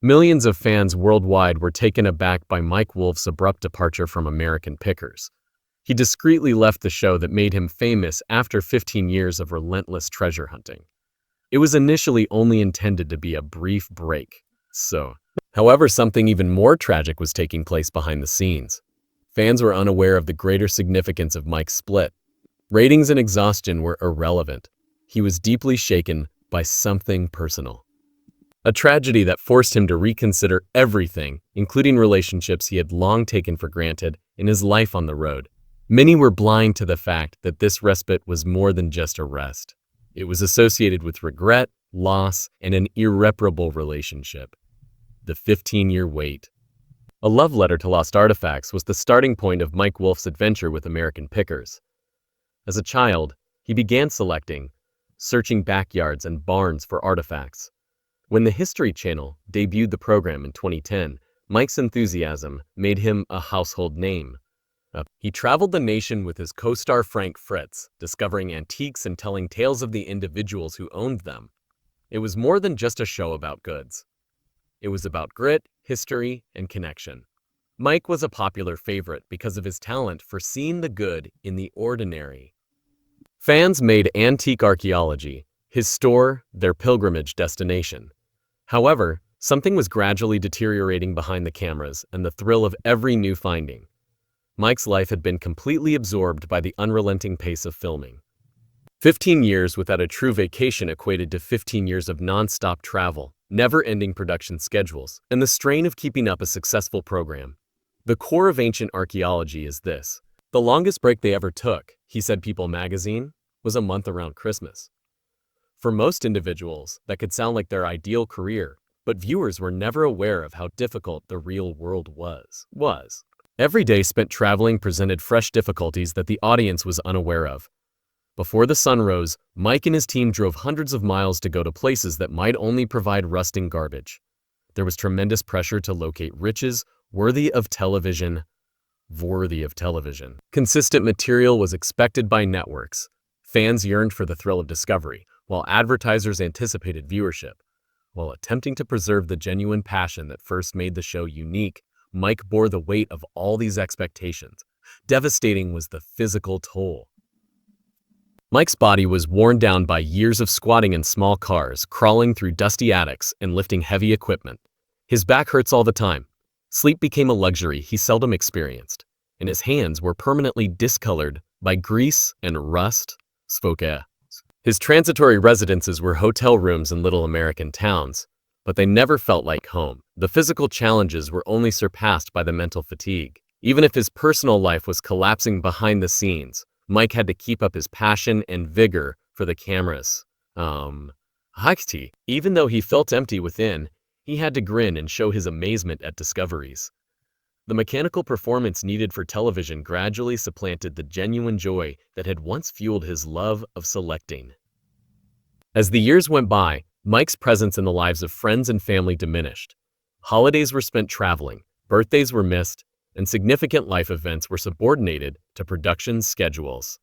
Millions of fans worldwide were taken aback by Mike Wolfe's abrupt departure from American Pickers. He discreetly left the show that made him famous after 15 years of relentless treasure hunting. It was initially only intended to be a brief break. However, something even more tragic was taking place behind the scenes. Fans were unaware of the greater significance of Mike's split. Ratings and exhaustion were irrelevant. He was deeply shaken by something personal. A tragedy that forced him to reconsider everything, including relationships he had long taken for granted in his life on the road. Many were blind to the fact that this respite was more than just a rest. It was associated with regret, loss, and an irreparable relationship. The 15-year wait. A love letter to lost artifacts was the starting point of Mike Wolfe's adventure with American Pickers. As a child, he began searching backyards and barns for artifacts. When the History Channel debuted the program in 2010, Mike's enthusiasm made him a household name. He traveled the nation with his co-star Frank Fritz, discovering antiques and telling tales of the individuals who owned them. It was more than just a show about goods. It was about grit, history, and connection. Mike was a popular favorite because of his talent for seeing the good in the ordinary. Fans made antique archaeology, his store, their pilgrimage destination. However, something was gradually deteriorating behind the cameras and the thrill of every new finding. Mike's life had been completely absorbed by the unrelenting pace of filming. 15 years without a true vacation equated to 15 years of non-stop travel, never-ending production schedules, and the strain of keeping up a successful program. The core of ancient archaeology is this. The longest break they ever took, he said People magazine, was a month around Christmas. For most individuals, that could sound like their ideal career, but viewers were never aware of how difficult the real world was. Every day spent traveling presented fresh difficulties that the audience was unaware of. Before the sun rose, Mike and his team drove hundreds of miles to go to places that might only provide rusting garbage. There was tremendous pressure to locate riches worthy of television. Consistent material was expected by networks. Fans yearned for the thrill of discovery, while advertisers anticipated viewership. While attempting to preserve the genuine passion that first made the show unique, Mike bore the weight of all these expectations. Devastating was the physical toll. Mike's body was worn down by years of squatting in small cars, crawling through dusty attics, and lifting heavy equipment. His back hurts all the time. Sleep became a luxury he seldom experienced, and his hands were permanently discolored by grease and rust. His transitory residences were hotel rooms in little American towns, but they never felt like home. The physical challenges were only surpassed by the mental fatigue. Even if his personal life was collapsing behind the scenes, Mike had to keep up his passion and vigor for the cameras. Even though he felt empty within, he had to grin and show his amazement at discoveries. The mechanical performance needed for television gradually supplanted the genuine joy that had once fueled his love of selecting. As the years went by, Mike's presence in the lives of friends and family diminished. Holidays were spent traveling, birthdays were missed, and significant life events were subordinated to production schedules.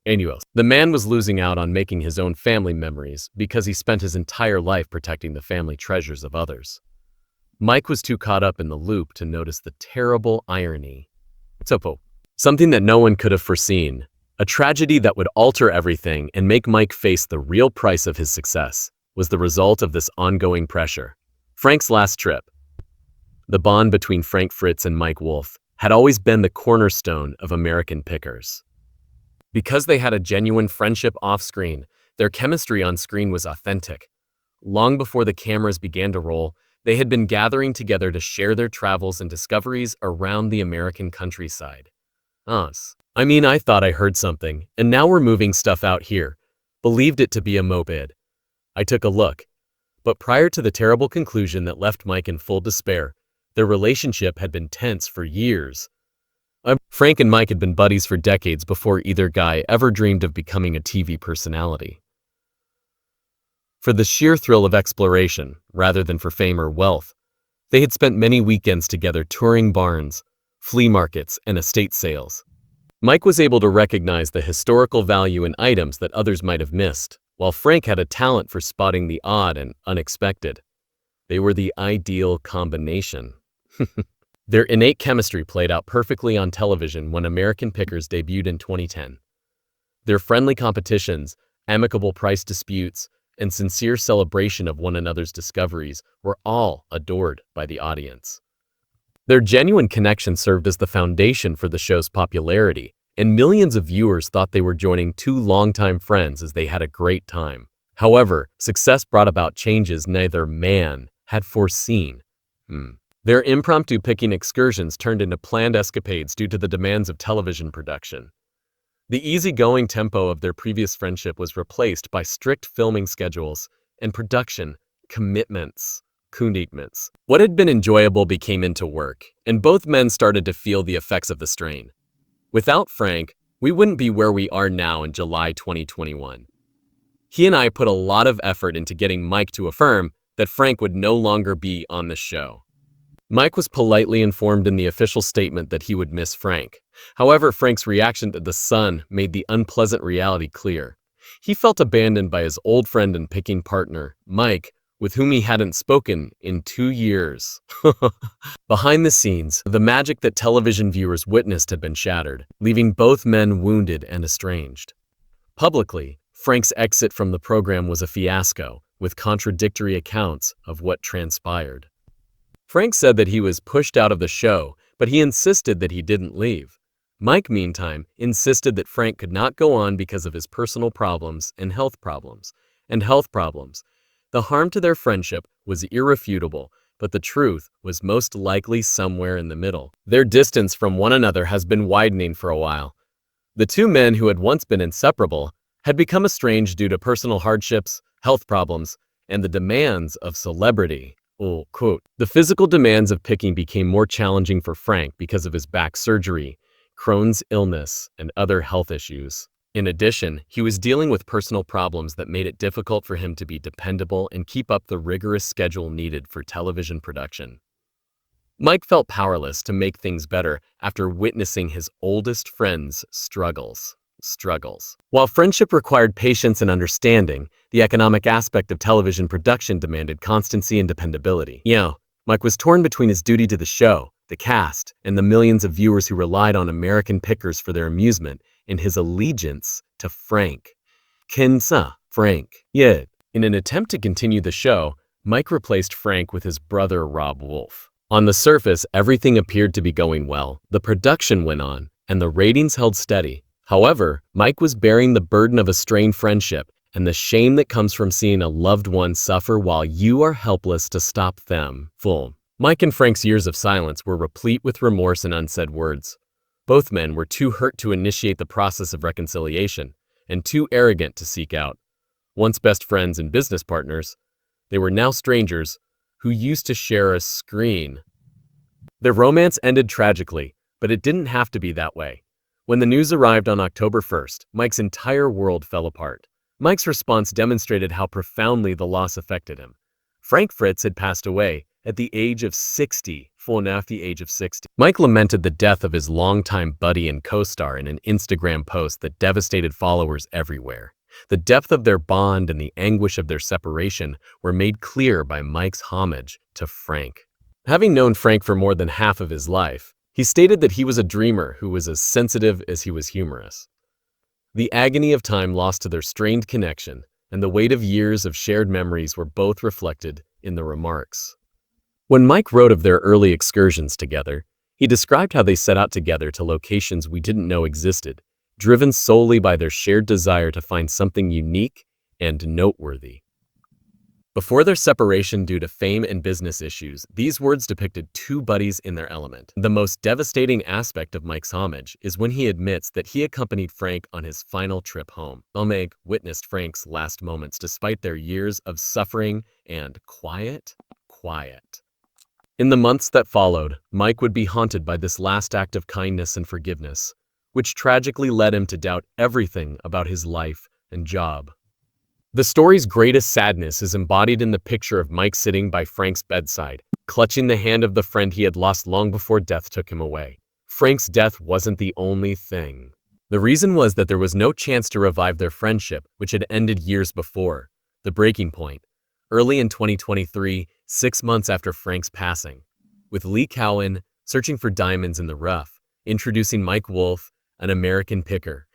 The man was losing out on making his own family memories because he spent his entire life protecting the family treasures of others. Mike was too caught up in the loop to notice the terrible irony. Something that no one could have foreseen, a tragedy that would alter everything and make Mike face the real price of his success, was the result of this ongoing pressure. Frank's last trip. The bond between Frank Fritz and Mike Wolfe had always been the cornerstone of American Pickers. Because they had a genuine friendship off-screen, their chemistry on screen was authentic. Long before the cameras began to roll, they had been gathering together to share their travels and discoveries around the American countryside. I thought I heard something, and now we're moving stuff out here. Believed it to be a moped. I took a look. But prior to the terrible conclusion that left Mike in full despair, their relationship had been tense for years. Frank and Mike had been buddies for decades before either guy ever dreamed of becoming a TV personality. For the sheer thrill of exploration, rather than for fame or wealth, they had spent many weekends together touring barns, flea markets, and estate sales. Mike was able to recognize the historical value in items that others might have missed, while Frank had a talent for spotting the odd and unexpected. They were the ideal combination. Their innate chemistry played out perfectly on television when American Pickers debuted in 2010. Their friendly competitions, amicable price disputes, and sincere celebration of one another's discoveries were all adored by the audience. Their genuine connection served as the foundation for the show's popularity, and millions of viewers thought they were joining two longtime friends as they had a great time. However, success brought about changes neither man had foreseen. Their impromptu picking excursions turned into planned escapades due to the demands of television production. The easygoing tempo of their previous friendship was replaced by strict filming schedules and production commitments. What had been enjoyable became into work, and both men started to feel the effects of the strain. Without Frank, we wouldn't be where we are now in July 2021. He and I put a lot of effort into getting Mike to affirm that Frank would no longer be on the show. Mike was politely informed in the official statement that he would miss Frank. However, Frank's reaction to The Sun made the unpleasant reality clear. He felt abandoned by his old friend and picking partner, Mike, with whom he hadn't spoken in 2 years. Behind the scenes, the magic that television viewers witnessed had been shattered, leaving both men wounded and estranged. Publicly, Frank's exit from the program was a fiasco, with contradictory accounts of what transpired. Frank said that he was pushed out of the show, but he insisted that he didn't leave. Mike, meantime, insisted that Frank could not go on because of his personal problems and health problems. The harm to their friendship was irrefutable, but the truth was most likely somewhere in the middle. Their distance from one another has been widening for a while. The two men who had once been inseparable had become estranged due to personal hardships, health problems, and the demands of celebrity. The physical demands of picking became more challenging for Frank because of his back surgery, Crohn's illness, and other health issues. In addition, he was dealing with personal problems that made it difficult for him to be dependable and keep up the rigorous schedule needed for television production. Mike felt powerless to make things better after witnessing his oldest friend's struggles. While friendship required patience and understanding, the economic aspect of television production demanded constancy and dependability. Mike was torn between his duty to the show, the cast, and the millions of viewers who relied on American Pickers for their amusement, and his allegiance to Frank. In an attempt to continue the show, Mike replaced Frank with his brother Rob Wolfe. On the surface, everything appeared to be going well, the production went on, and the ratings held steady. However, Mike was bearing the burden of a strained friendship and the shame that comes from seeing a loved one suffer while you are helpless to stop them. Mike and Frank's years of silence were replete with remorse and unsaid words. Both men were too hurt to initiate the process of reconciliation and too arrogant to seek out. Once best friends and business partners, they were now strangers who used to share a screen. Their romance ended tragically, but it didn't have to be that way. When the news arrived on October 1st, Mike's entire world fell apart. Mike's response demonstrated how profoundly the loss affected him. Frank Fritz had passed away at the age of 60. Mike lamented the death of his longtime buddy and co-star in an Instagram post that devastated followers everywhere. The depth of their bond and the anguish of their separation were made clear by Mike's homage to Frank. Having known Frank for more than half of his life, he stated that he was a dreamer who was as sensitive as he was humorous. The agony of time lost to their strained connection and the weight of years of shared memories were both reflected in the remarks. When Mike wrote of their early excursions together, he described how they set out together to locations we didn't know existed, driven solely by their shared desire to find something unique and noteworthy. Before their separation due to fame and business issues, these words depicted two buddies in their element. The most devastating aspect of Mike's homage is when he admits that he accompanied Frank on his final trip home. Meg witnessed Frank's last moments despite their years of suffering and quiet. In the months that followed, Mike would be haunted by this last act of kindness and forgiveness, which tragically led him to doubt everything about his life and job. The story's greatest sadness is embodied in the picture of Mike sitting by Frank's bedside, clutching the hand of the friend he had lost long before death took him away. Frank's death wasn't the only thing. The reason was that there was no chance to revive their friendship, which had ended years before. The breaking point. Early in 2023, 6 months after Frank's passing, with Lee Cowan searching for diamonds in the rough, introducing Mike Wolfe, an American picker.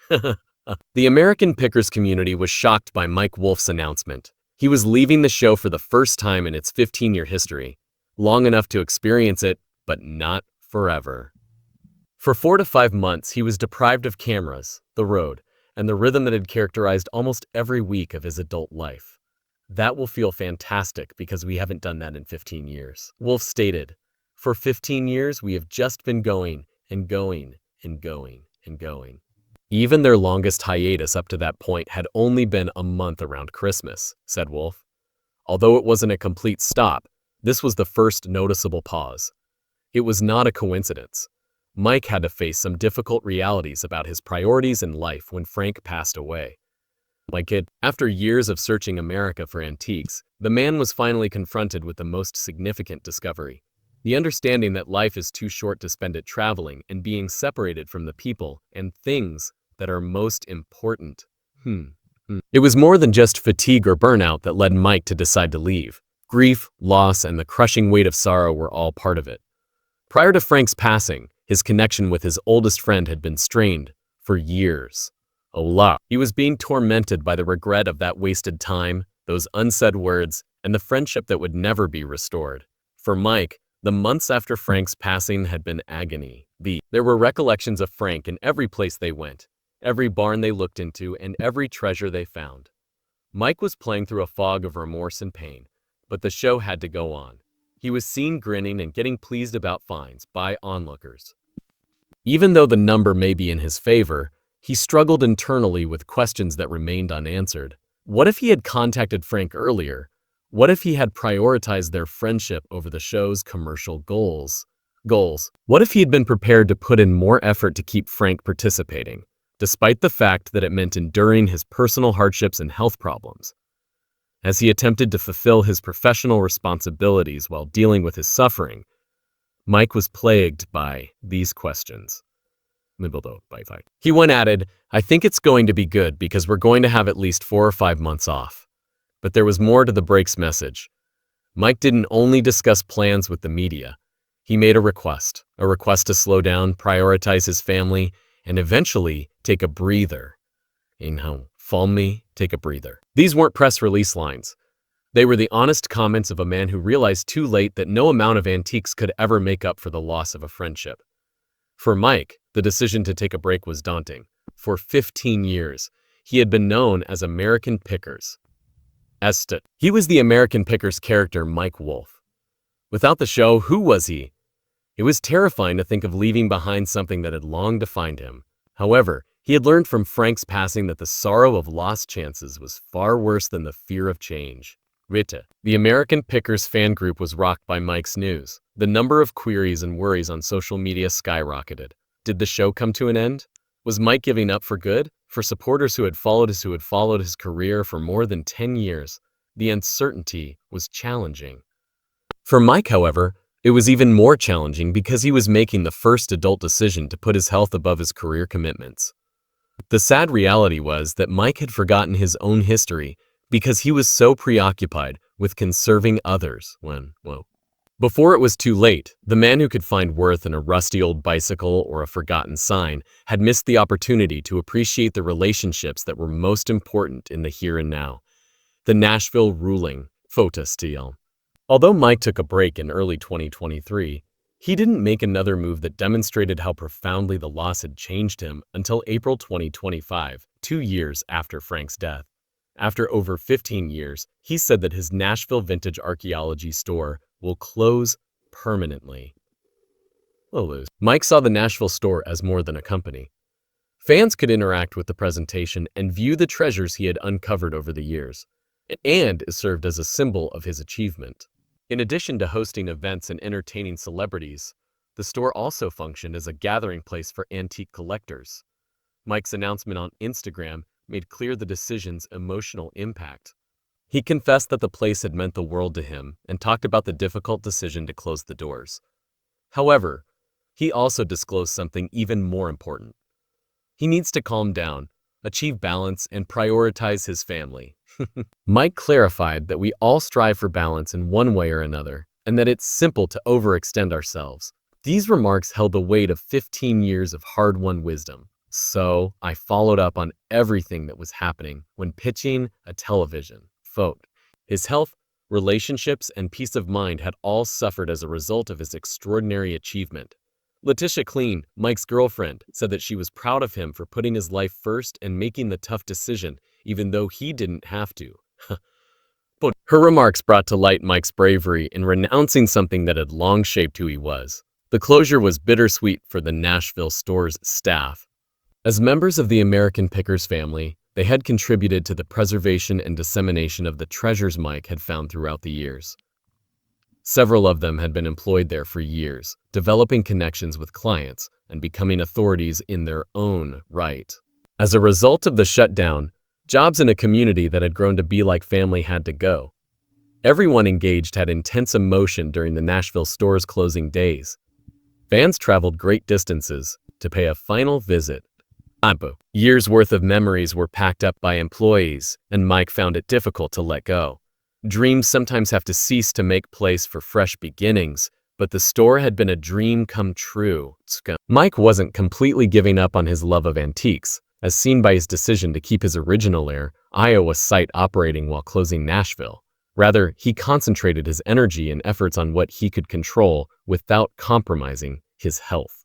The American pickers community was shocked by Mike Wolfe's announcement. He was leaving the show for the first time in its 15-year history, long enough to experience it, but not forever. For 4 to 5 months, he was deprived of cameras, the road, and the rhythm that had characterized almost every week of his adult life. That will feel fantastic because we haven't done that in 15 years. Wolfe stated, "For 15 years, we have just been going and going and going and going." Even their longest hiatus up to that point had only been a month around Christmas, said Wolfe. Although it wasn't a complete stop, this was the first noticeable pause. It was not a coincidence. Mike had to face some difficult realities about his priorities in life when Frank passed away. After years of searching America for antiques, the man was finally confronted with the most significant discovery: the understanding that life is too short to spend it traveling and being separated from the people and things that are most important. It was more than just fatigue or burnout that led Mike to decide to leave. Grief, loss, and the crushing weight of sorrow were all part of it. Prior to Frank's passing, his connection with his oldest friend had been strained for years. He was being tormented by the regret of that wasted time, those unsaid words, and the friendship that would never be restored. For Mike, the months after Frank's passing had been agony. There were recollections of Frank in every place they went, every barn they looked into, and every treasure they found. Mike was playing through a fog of remorse and pain, but the show had to go on. He was seen grinning and getting pleased about finds by onlookers. Even though the number may be in his favor, he struggled internally with questions that remained unanswered. What if he had contacted Frank earlier? What if he had prioritized their friendship over the show's commercial goals? What if he had been prepared to put in more effort to keep Frank participating, despite the fact that it meant enduring his personal hardships and health problems? As he attempted to fulfill his professional responsibilities while dealing with his suffering, Mike was plagued by these questions. He went added, "I think it's going to be good because we're going to have at least 4 or 5 months off." But there was more to the break's message. Mike didn't only discuss plans with the media. He made a request to slow down, prioritize his family, and eventually take a breather. Take a breather. These weren't press release lines. They were the honest comments of a man who realized too late that no amount of antiques could ever make up for the loss of a friendship. For Mike, the decision to take a break was daunting. For 15 years, he had been known as American Pickers. He was the American Pickers character Mike Wolfe. Without the show, who was he? It was terrifying to think of leaving behind something that had long defined him. However, he had learned from Frank's passing that the sorrow of lost chances was far worse than the fear of change. The American Pickers fan group was rocked by Mike's news. The number of queries and worries on social media skyrocketed. Did the show come to an end? Was Mike giving up for good? For supporters who had followed his career for more than 10 years, the uncertainty was challenging. For Mike, however, it was even more challenging because he was making the first adult decision to put his health above his career commitments. The sad reality was that Mike had forgotten his own history because he was so preoccupied with conserving others Before it was too late, the man who could find worth in a rusty old bicycle or a forgotten sign had missed the opportunity to appreciate the relationships that were most important in the here and now. The Nashville ruling Fotostil. Although Mike took a break in early 2023, he didn't make another move that demonstrated how profoundly the loss had changed him until April 2025, 2 years after Frank's death. After over 15 years, he said that his Nashville vintage archaeology store will close permanently. Mike saw the Nashville store as more than a company. Fans could interact with the presentation and view the treasures he had uncovered over the years, and it served as a symbol of his achievement. In addition to hosting events and entertaining celebrities, the store also functioned as a gathering place for antique collectors. Mike's announcement on Instagram made clear the decision's emotional impact. He confessed that the place had meant the world to him and talked about the difficult decision to close the doors. However, he also disclosed something even more important. He needs to calm down, achieve balance, and prioritize his family. Mike clarified that we all strive for balance in one way or another, and that it's simple to overextend ourselves. These remarks held the weight of 15 years of hard-won wisdom. So, I followed up on everything that was happening when pitching a television. Vote. His health, relationships, and peace of mind had all suffered as a result of his extraordinary achievement. Letitia Clean, Mike's girlfriend, said that she was proud of him for putting his life first and making the tough decision, even though he didn't have to. But her remarks brought to light Mike's bravery in renouncing something that had long shaped who he was. The closure was bittersweet for the Nashville store's staff. As members of the American Pickers family, they had contributed to the preservation and dissemination of the treasures Mike had found throughout the years. Several of them had been employed there for years, developing connections with clients and becoming authorities in their own right. As a result of the shutdown, jobs in a community that had grown to be like family had to go. Everyone engaged had intense emotion during the Nashville store's closing days. Fans traveled great distances to pay a final visit. Years' worth of memories were packed up by employees, and Mike found it difficult to let go. Dreams sometimes have to cease to make place for fresh beginnings, but the store had been a dream come true. Mike wasn't completely giving up on his love of antiques, as seen by his decision to keep his original Iowa site operating while closing Nashville. Rather, he concentrated his energy and efforts on what he could control without compromising his health.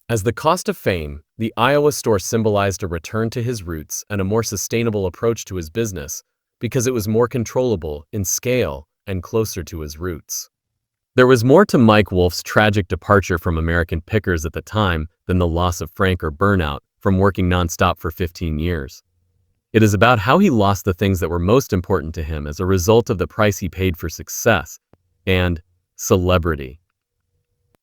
As the cost of fame, the Iowa store symbolized a return to his roots and a more sustainable approach to his business because it was more controllable in scale and closer to his roots. There was more to Mike Wolfe's tragic departure from American Pickers at the time than the loss of Frank or burnout from working nonstop for 15 years. It is about how he lost the things that were most important to him as a result of the price he paid for success and celebrity.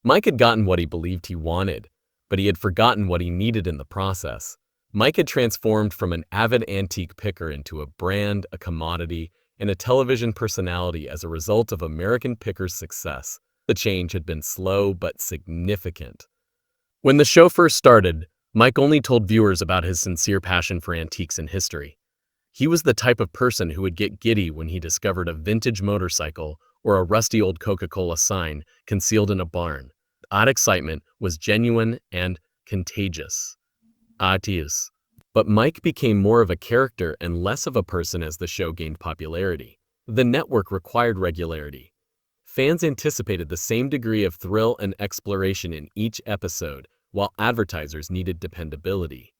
Mike had gotten what he believed he wanted, but he had forgotten what he needed in the process. Mike had transformed from an avid antique picker into a brand, a commodity, and a television personality as a result of American Pickers' success. The change had been slow but significant. When the show first started, Mike only told viewers about his sincere passion for antiques and history. He was the type of person who would get giddy when he discovered a vintage motorcycle or a rusty old Coca-Cola sign concealed in a barn. That excitement was genuine and contagious. But Mike became more of a character and less of a person as the show gained popularity. The network required regularity. Fans anticipated the same degree of thrill and exploration in each episode, while advertisers needed dependability.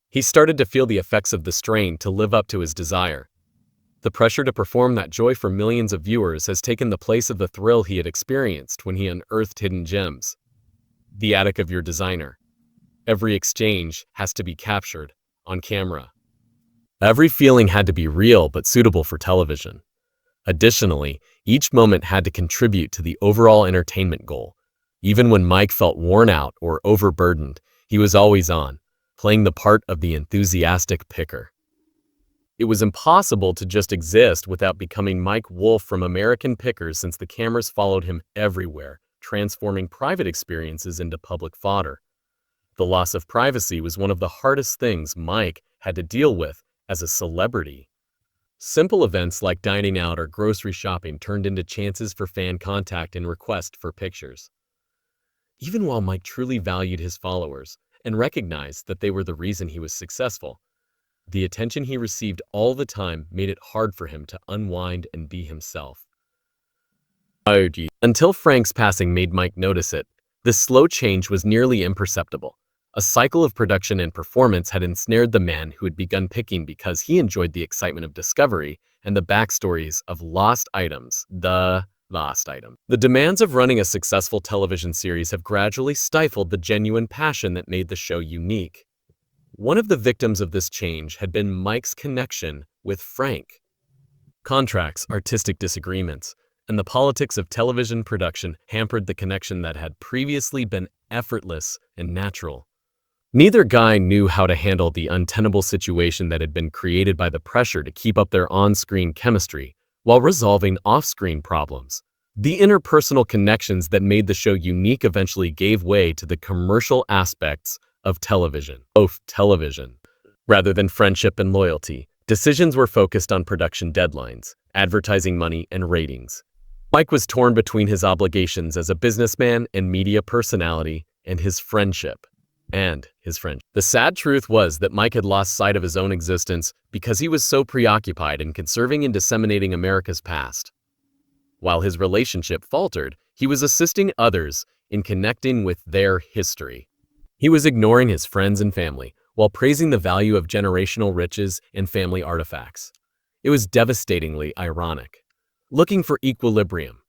He started to feel the effects of the strain to live up to his desire. The pressure to perform that joy for millions of viewers has taken the place of the thrill he had experienced when he unearthed hidden gems. The attic of your designer. Every exchange has to be captured on camera. Every feeling had to be real but suitable for television. Additionally, each moment had to contribute to the overall entertainment goal. Even when Mike felt worn out or overburdened, he was always on, playing the part of the enthusiastic picker. It was impossible to just exist without becoming Mike Wolfe from American Pickers, since the cameras followed him everywhere, transforming private experiences into public fodder. The loss of privacy was one of the hardest things Mike had to deal with as a celebrity. Simple events like dining out or grocery shopping turned into chances for fan contact and requests for pictures. Even while Mike truly valued his followers and recognized that they were the reason he was successful, the attention he received all the time made it hard for him to unwind and be himself. Until Frank's passing made Mike notice it, this slow change was nearly imperceptible. A cycle of production and performance had ensnared the man who had begun picking because he enjoyed the excitement of discovery and the backstories of lost items. The demands of running a successful television series have gradually stifled the genuine passion that made the show unique. One of the victims of this change had been Mike's connection with Frank. Contracts, artistic disagreements, and the politics of television production hampered the connection that had previously been effortless and natural. Neither guy knew how to handle the untenable situation that had been created by the pressure to keep up their on-screen chemistry while resolving off-screen problems. The interpersonal connections that made the show unique eventually gave way to the commercial aspects of television. Rather than friendship and loyalty, decisions were focused on production deadlines, advertising money, and ratings. Mike was torn between his obligations as a businessman and media personality and his friendship. The sad truth was that Mike had lost sight of his own existence because he was so preoccupied in conserving and disseminating America's past. While his relationship faltered, he was assisting others in connecting with their history. He was ignoring his friends and family while praising the value of generational riches and family artifacts. It was devastatingly ironic. Looking for equilibrium.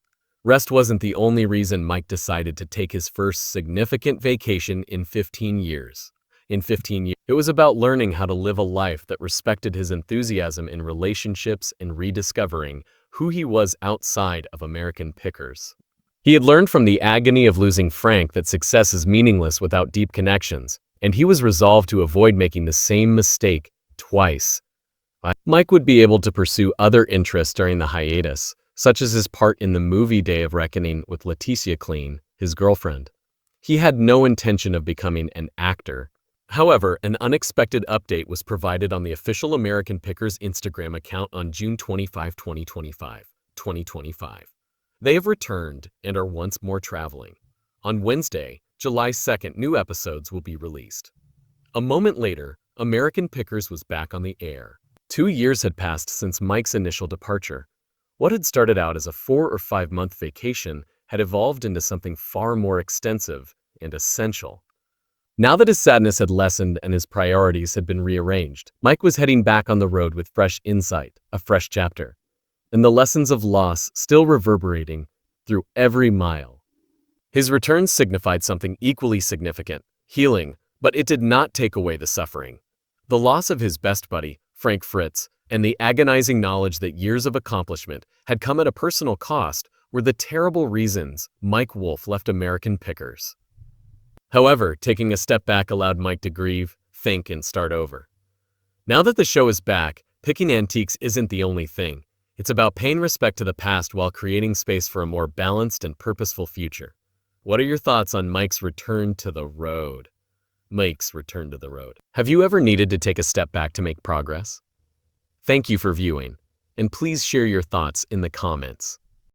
Rest wasn't the only reason Mike decided to take his first significant vacation in 15 years. It was about learning how to live a life that respected his enthusiasm in relationships and rediscovering who he was outside of American Pickers. He had learned from the agony of losing Frank that success is meaningless without deep connections, and he was resolved to avoid making the same mistake twice. Mike would be able to pursue other interests during the hiatus, such as his part in the movie Day of Reckoning with Leticia Clean, his girlfriend. He had no intention of becoming an actor. However, an unexpected update was provided on the official American Pickers Instagram account on June 25, 2025. They have returned and are once more traveling. On Wednesday, July 2nd, new episodes will be released. A moment later, American Pickers was back on the air. 2 years had passed since Mike's initial departure. What had started out as a 4 or 5 month vacation had evolved into something far more extensive and essential. Now that his sadness had lessened and his priorities had been rearranged, Mike was heading back on the road with fresh insight, a fresh chapter, and the lessons of loss still reverberating through every mile. His return signified something equally significant, healing, but it did not take away the suffering. The loss of his best buddy, Frank Fritz, and the agonizing knowledge that years of accomplishment had come at a personal cost were the terrible reasons Mike Wolfe left American Pickers. However, taking a step back allowed Mike to grieve, think, and start over. Now that the show is back, picking antiques isn't the only thing. It's about paying respect to the past while creating space for a more balanced and purposeful future. What are your thoughts on Mike's return to the road? Have you ever needed to take a step back to make progress? Thank you for viewing, and please share your thoughts in the comments.